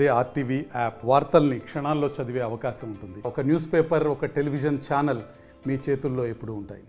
అదే RTV app వార్తల్ని క్షణాల్లో చదివే అవకాశం ఉంటుంది. ఒక న్యూస్ పేపర్, ఒక టెలివిజన్ ఛానల్ మీ చేతుల్లో ఎప్పుడూ ఉంటాయి.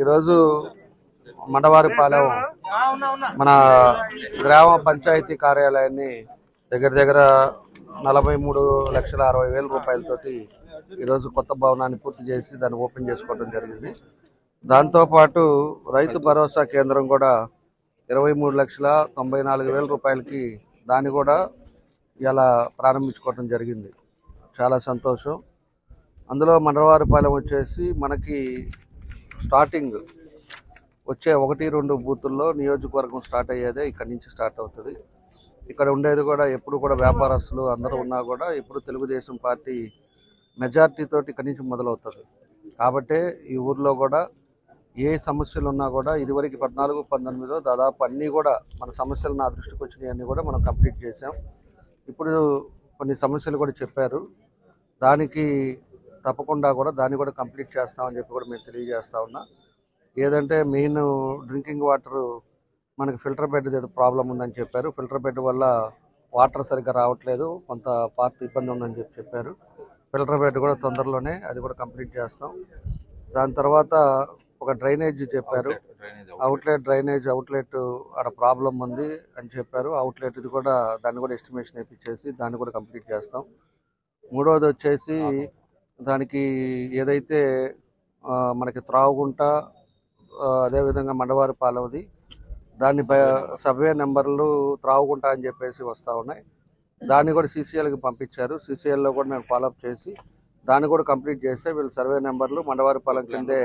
ఈరోజు మండవారిపాలెం మన గ్రామ పంచాయతీ కార్యాలయాన్ని దగ్గర 43,60,000 రూపాయలతోటి ఈరోజు కొత్త భవనాన్ని పూర్తి చేసి దాన్ని ఓపెన్ చేసుకోవడం జరిగింది. దాంతోపాటు రైతు భరోసా కేంద్రం కూడా 23,94,000 రూపాయలకి దాన్ని కూడా ఇలా ప్రారంభించుకోవడం జరిగింది. చాలా సంతోషం. అందులో మండవారిపాలెం వచ్చేసి మనకి స్టార్టింగ్ వచ్చే 1-2 బూతుల్లో నియోజకవర్గం స్టార్ట్ అయ్యేదే ఇక్కడి నుంచి స్టార్ట్ అవుతుంది. ఇక్కడ ఉండేది కూడా ఎప్పుడు కూడా వ్యాపారస్తులు అందరూ ఉన్నా కూడా ఎప్పుడు తెలుగుదేశం పార్టీ మెజార్టీతో ఇక్కడి నుంచి మొదలవుతుంది. కాబట్టి ఈ ఊర్లో కూడా ఏ సమస్యలు ఉన్నా కూడా ఇదివరకు 14-19లో దాదాపు అన్నీ కూడా మన సమస్యలు నా దృష్టికి వచ్చినాయి అన్నీ కూడా మనం కంప్లీట్ చేసాం. ఇప్పుడు కొన్ని సమస్యలు కూడా చెప్పారు, దానికి తప్పకుండా కూడా దాన్ని కూడా కంప్లీట్ చేస్తామని చెప్పి కూడా మేము తెలియజేస్తా ఉన్నా. ఏదంటే మెయిన్ డ్రింకింగ్ వాటర్ మనకి ఫిల్టర్ బెడ్ ఏదో ప్రాబ్లం ఉందని చెప్పారు. ఫిల్టర్ బెడ్ వల్ల వాటర్ సరిగ్గా రావట్లేదు, కొంత పార్ట్ ఇబ్బంది ఉందని చెప్పారు. ఫిల్టర్ బెడ్ కూడా తొందరలోనే అది కూడా కంప్లీట్ చేస్తాం. దాని తర్వాత ఒక డ్రైనేజ్ చెప్పారు, డ్రైనేజ్ అవుట్లెట్ ఆడ ప్రాబ్లం ఉంది అని చెప్పారు. అవుట్లెట్ ఇది కూడా దాన్ని కూడా ఎస్టిమేషన్ వేయించేసి దాన్ని కూడా కంప్లీట్ చేస్తాం. మూడవది వచ్చేసి దానికి ఏదైతే మనకి త్రావుగుంట అదేవిధంగా మండవారిపాలెంది దాన్ని సర్వే నెంబర్లు త్రావుగుంట అని చెప్పేసి వస్తూ ఉన్నాయి. దాన్ని కూడా సీసీఎల్కి పంపించారు. సీసీఎల్లో కూడా మేము ఫాలోఅప్ చేసి దాన్ని కూడా కంప్లీట్ చేస్తే వీళ్ళు సర్వే నెంబర్లు మండవారిపాలెం కిందే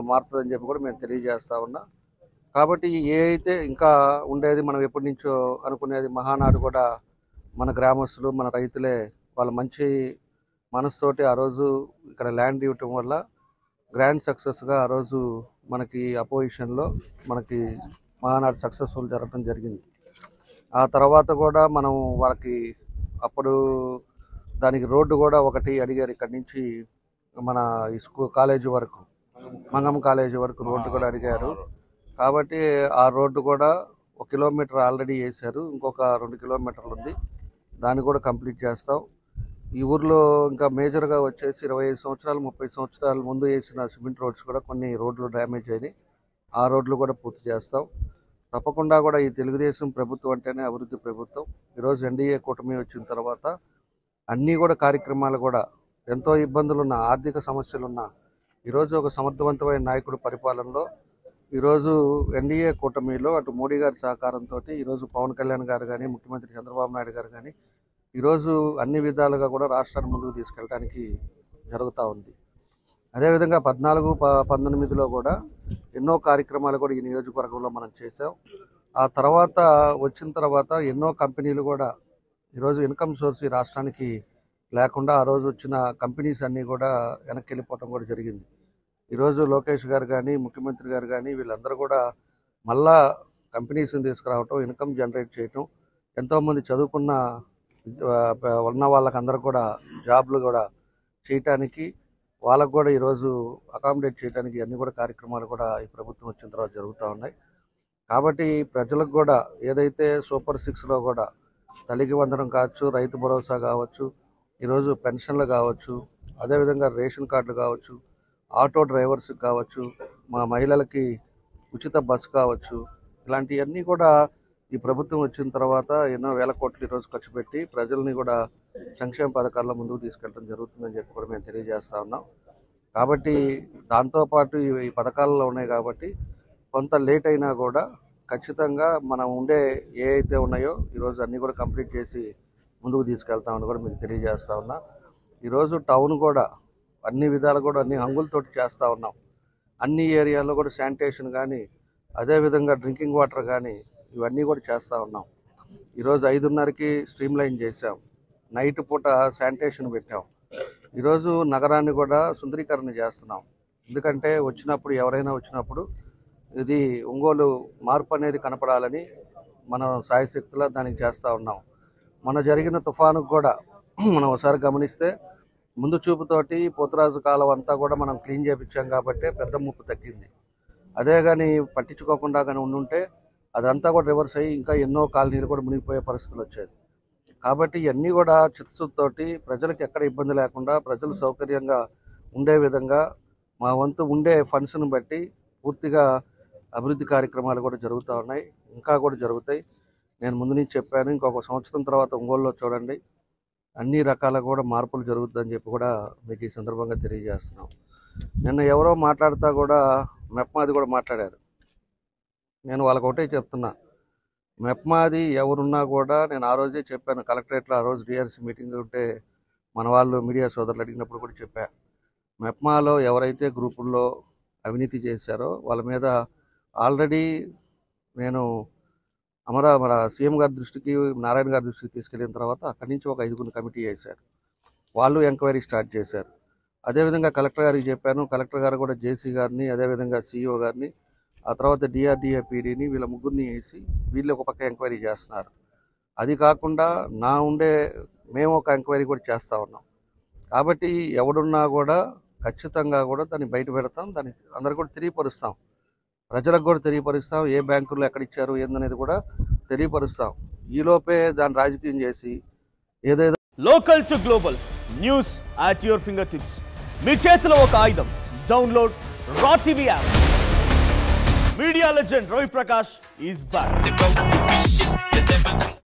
మారుతుందని చెప్పి కూడా మేము తెలియజేస్తా ఉన్నా. కాబట్టి ఏ అయితే ఇంకా ఉండేది మనం ఎప్పటి నుంచో అనుకునేది మహానాడు కూడా మన గ్రామస్తులు మన రైతులే వాళ్ళ మంచి మనసుతోటి ఆ రోజు ఇక్కడ ల్యాండ్ ఇవ్వటం వల్ల గ్రాండ్ సక్సెస్గా ఆ రోజు మనకి అపోజిషన్లో మనకి మహానాడు సక్సెస్ఫుల్ జరగడం జరిగింది. ఆ తర్వాత కూడా మనం వాళ్ళకి అప్పుడు దానికి రోడ్డు కూడా ఒకటి అడిగారు, ఇక్కడి నుంచి మన కాలేజీ వరకు మంగమ్మ కాలేజీ వరకు రోడ్డు కూడా అడిగారు. కాబట్టి ఆ రోడ్డు కూడా 1 కిలోమీటర్ ఆల్రెడీ వేశారు, ఇంకొక 2 కిలోమీటర్లు ఉంది, దాన్ని కూడా కంప్లీట్ చేస్తాం. ఈ ఊర్లో ఇంకా మేజర్గా వచ్చేసి 25 సంవత్సరాలు 30 సంవత్సరాల ముందు వేసిన సిమెంట్ రోడ్స్ కూడా కొన్ని రోడ్లు డ్యామేజ్ అయినాయి, ఆ రోడ్లు కూడా పూర్తి చేస్తాం. తప్పకుండా కూడా ఈ తెలుగుదేశం ప్రభుత్వం అంటేనే అభివృద్ధి ప్రభుత్వం. ఈరోజు ఎన్డీఏ కూటమి వచ్చిన తర్వాత అన్నీ కూడా కార్యక్రమాలు కూడా ఎంతో ఇబ్బందులున్న ఆర్థిక సమస్యలున్నా ఈరోజు ఒక సమర్థవంతమైన నాయకుడు పరిపాలనలో ఈరోజు ఎన్డీఏ కూటమిలో అటు మోడీ గారి సహకారంతో ఈరోజు పవన్ కళ్యాణ్ గారు కానీ ముఖ్యమంత్రి చంద్రబాబు నాయుడు గారు కానీ ఈరోజు అన్ని విధాలుగా కూడా రాష్ట్రాన్ని ముందుకు తీసుకెళ్ళడానికి జరుగుతూ ఉంది. అదేవిధంగా 14-19లో కూడా ఎన్నో కార్యక్రమాలు కూడా ఈ నియోజకవర్గంలో మనం చేసాం. ఆ తర్వాత వచ్చిన తర్వాత ఎన్నో కంపెనీలు కూడా ఈరోజు ఇన్కమ్ సోర్స్ ఈ రాష్ట్రానికి లేకుండా ఆ రోజు వచ్చిన కంపెనీస్ అన్నీ కూడా వెనక్కి వెళ్ళిపోవటం కూడా జరిగింది. ఈరోజు లోకేష్ గారు కానీ ముఖ్యమంత్రి గారు కానీ వీళ్ళందరూ కూడా మళ్ళా కంపెనీస్ని తీసుకురావటం, ఇన్కమ్ జనరేట్ చేయటం, ఎంతోమంది చదువుకున్న ఉన్న వాళ్ళకందరూ కూడా జాబ్లు కూడా చేయటానికి వాళ్ళకు కూడా ఈరోజు అకామిడేట్ చేయడానికి అన్ని కూడా కార్యక్రమాలు కూడా ఈ ప్రభుత్వం వచ్చిన తర్వాత జరుగుతూ ఉన్నాయి. కాబట్టి ప్రజలకు కూడా ఏదైతే సూపర్ 6లో కూడా తల్లికి వందనం కావచ్చు, రైతు భరోసా కావచ్చు, ఈరోజు పెన్షన్లు కావచ్చు, అదేవిధంగా రేషన్ కార్డులు కావచ్చు, ఆటో డ్రైవర్స్కి కావచ్చు, మా మహిళలకి ఉచిత బస్సు కావచ్చు, ఇలాంటివన్నీ కూడా ఈ ప్రభుత్వం వచ్చిన తర్వాత ఎన్నో వేల కోట్లు ఈరోజు ఖర్చు పెట్టి ప్రజల్ని కూడా సంక్షేమ పథకాల్లో ముందుకు తీసుకెళ్ళడం జరుగుతుందని చెప్పి కూడా మేము తెలియజేస్తా ఉన్నాం. కాబట్టి దాంతోపాటు ఈ పథకాలలో ఉన్నాయి కాబట్టి కొంత లేట్ అయినా కూడా ఖచ్చితంగా మనం ఉండే ఏ అయితే ఉన్నాయో ఈరోజు అన్నీ కూడా కంప్లీట్ చేసి ముందుకు తీసుకెళ్తామని కూడా మీకు తెలియజేస్తా ఉన్నా. ఈరోజు టౌన్ కూడా అన్ని విధాలు కూడా అన్ని హంగులతోటి చేస్తూ ఉన్నాం. అన్ని ఏరియాల్లో కూడా శానిటేషన్ కానీ అదేవిధంగా డ్రింకింగ్ వాటర్ కానీ ఇవన్నీ కూడా చేస్తూ ఉన్నాం. ఈరోజు 5:30కి స్ట్రీమ్ లైన్ చేసాం, నైట్ పూట శానిటేషన్ పెట్టాం. ఈరోజు నగరాన్ని కూడా సుందరీకరణ చేస్తున్నాం. ఎందుకంటే ఎవరైనా వచ్చినప్పుడు ఇది ఒంగోలు మార్పు అనేది కనపడాలని మనం సాయశక్తిలో దానికి చేస్తూ ఉన్నాం. మొన్న జరిగిన తుఫానుకు కూడా మనం ఒకసారి గమనిస్తే ముందు చూపుతోటి పోతురాజు కాలం అంతా కూడా మనం క్లీన్ చేయించాం కాబట్టి పెద్ద ముప్పు తగ్గింది. అదే కానీ పట్టించుకోకుండా కానీ ఉండుంటే అదంతా కూడా రివర్స్ అయ్యి ఇంకా ఎన్నో కాలనీలు కూడా మునిగిపోయే పరిస్థితులు వచ్చేది. కాబట్టి ఇవన్నీ కూడా చిత్తశుద్ధితోటి ప్రజలకు ఎక్కడ ఇబ్బంది లేకుండా ప్రజలు సౌకర్యంగా ఉండే విధంగా మా వంతు ఉండే ఫండ్స్ను బట్టి పూర్తిగా అభివృద్ధి కార్యక్రమాలు కూడా జరుగుతూ ఉన్నాయి, ఇంకా కూడా జరుగుతాయి. నేను ముందు నుంచి చెప్పాను, ఇంకొక సంవత్సరం తర్వాత ఒంగోలులో చూడండి అన్ని రకాల కూడా మార్పులు జరుగుతుందని చెప్పి కూడా మీకు ఈ సందర్భంగా తెలియజేస్తున్నాం. నిన్న ఎవరో మాట్లాడుతూ కూడా మెప్మాది కూడా మాట్లాడారు. నేను వాళ్ళకి ఒకటే చెప్తున్నా, మెప్మాది ఎవరున్నా కూడా నేను ఆ రోజే చెప్పాను. కలెక్టరేట్లో ఆ రోజు డిఆర్సీ మీటింగ్ ఉంటే మన వాళ్ళు మీడియా సోదరులు అడిగినప్పుడు కూడా చెప్పా, మెప్మాలో ఎవరైతే గ్రూపుల్లో అవినీతి చేశారో వాళ్ళ మీద ఆల్రెడీ నేను మన సీఎం గారి దృష్టికి, నారాయణ గారి దృష్టికి తీసుకెళ్ళిన తర్వాత అక్కడి నుంచి ఒక 5 కమిటీ వేశారు. వాళ్ళు ఎంక్వైరీ స్టార్ట్ చేశారు. అదేవిధంగా కలెక్టర్ గారికి చెప్పాను. కలెక్టర్ గారు కూడా జేసీ గారిని, అదేవిధంగా సిఇఓ గారిని, ఆ తర్వాత డిఆర్డిఏ పీడీని, వీళ్ళ ముగ్గురిని వేసి వీళ్ళు ఒక పక్క ఎంక్వైరీ చేస్తున్నారు. అది కాకుండా మేము ఒక ఎంక్వైరీ కూడా చేస్తూ ఉన్నాం. కాబట్టి ఎవడున్నా కూడా ఖచ్చితంగా కూడా దాన్ని బయట పెడతాం, దాన్ని అందరు కూడా తెలియపరుస్తాం, ప్రజలకు కూడా తెలియపరుస్తాం. ఏ బ్యాంకుల్లో ఎక్కడ ఇచ్చారు ఏందనేది కూడా తెలియపరుస్తాం. ఈలోపే దాన్ని రాజకీయం చేసి ఏదేదో local to global news at your fingertips. మీ చేతిలో ఒక ఆయుధం. Download R TV app. Media legend Ravi Prakash is back.